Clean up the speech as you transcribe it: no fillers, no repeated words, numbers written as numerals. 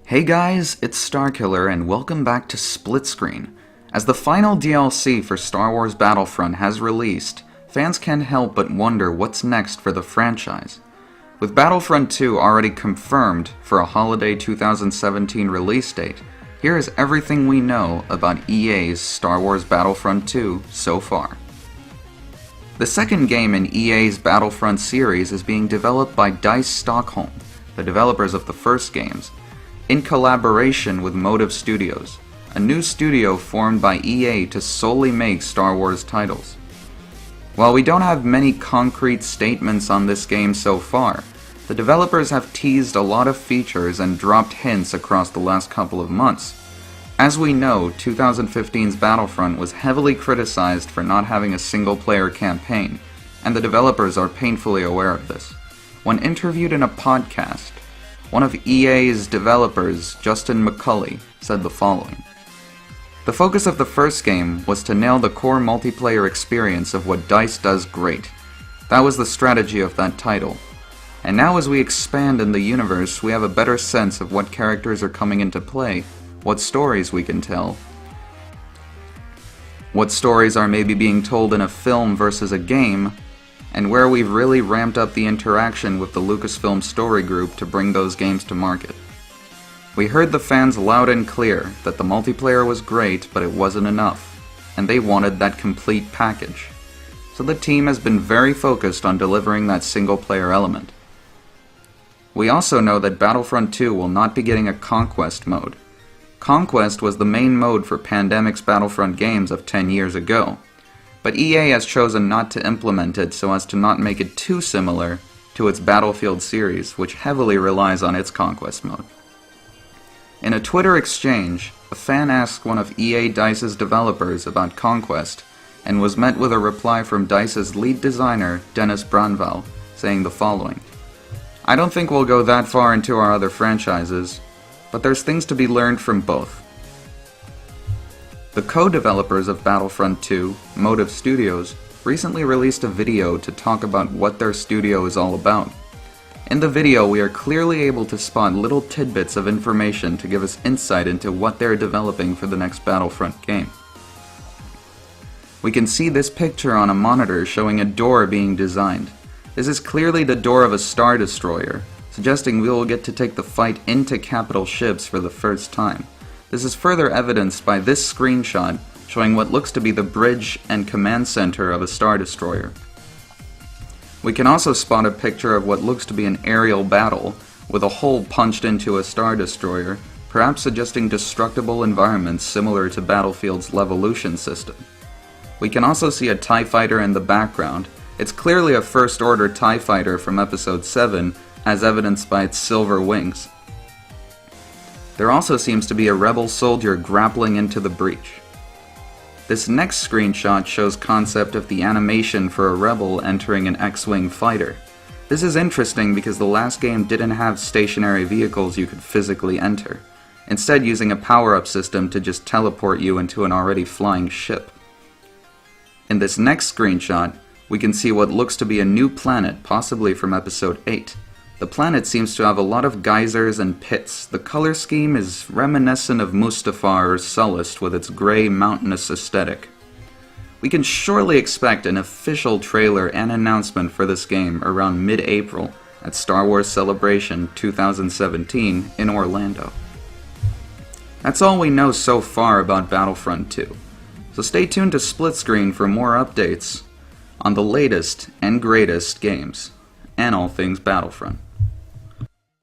Hey guys, it's Starkiller and welcome back to Split Screen. As the final DLC for Star Wars Battlefront has released, fans can't help but wonder what's next for the franchise. With Battlefront 2 already confirmed for a holiday 2017 release date, here is everything we know about EA's Star Wars Battlefront 2 so far. The second game in EA's Battlefront series is being developed by DICE Stockholm, the developers of the first games, in collaboration with Motive Studios, a new studio formed by EA to solely make Star Wars titles. While we don't have many concrete statements on this game so far, the developers have teased a lot of features and dropped hints across the last couple of months. As we know, 2015's Battlefront was heavily criticized for not having a single-player campaign, and the developers are painfully aware of this. When interviewed in a podcast, one of EA's developers, Justin McCulley, said the following: "The focus of the first game was to nail the core multiplayer experience of what DICE does great. That was the strategy of that title. And now as we expand in the universe, we have a better sense of what characters are coming into play, what stories we can tell, what stories are maybe being told in a film versus a game, and where we've really ramped up the interaction with the Lucasfilm story group to bring those games to market. We heard the fans loud and clear that the multiplayer was great, but it wasn't enough, and they wanted that complete package. So the team has been very focused on delivering that single-player element. We also know that Battlefront 2 will not be getting a Conquest mode. Conquest was the main mode for Pandemic's Battlefront games of 10 years ago, but EA has chosen not to implement it so as to not make it too similar to its Battlefield series, which heavily relies on its Conquest mode. In a Twitter exchange, a fan asked one of EA DICE's developers about Conquest, and was met with a reply from DICE's lead designer, Dennis Branval, saying the following: "I don't think we'll go that far into our other franchises, but there's things to be learned from both." The co-developers of Battlefront 2, Motive Studios, recently released a video to talk about what their studio is all about. In the video, we are clearly able to spot little tidbits of information to give us insight into what they're developing for the next Battlefront game. We can see this picture on a monitor showing a door being designed. This is clearly the door of a Star Destroyer, suggesting we will get to take the fight into capital ships for the first time. This is further evidenced by this screenshot showing what looks to be the bridge and command center of a Star Destroyer. We can also spot a picture of what looks to be an aerial battle, with a hole punched into a Star Destroyer, perhaps suggesting destructible environments similar to Battlefield's Levolution system. We can also see a TIE fighter in the background. It's clearly a First Order TIE fighter from Episode 7, as evidenced by its silver wings. There also seems to be a rebel soldier grappling into the breach. This next screenshot shows concept of the animation for a rebel entering an X-Wing fighter. This is interesting because the last game didn't have stationary vehicles you could physically enter, instead using a power-up system to just teleport you into an already flying ship. In this next screenshot, we can see what looks to be a new planet, possibly from Episode 8. The planet seems to have a lot of geysers and pits. The color scheme is reminiscent of Mustafar or Sullust with its gray, mountainous aesthetic. We can surely expect an official trailer and announcement for this game around mid-April at Star Wars Celebration 2017 in Orlando. That's all we know so far about Battlefront 2, so stay tuned to Split Screen for more updates on the latest and greatest games, and all things Battlefront.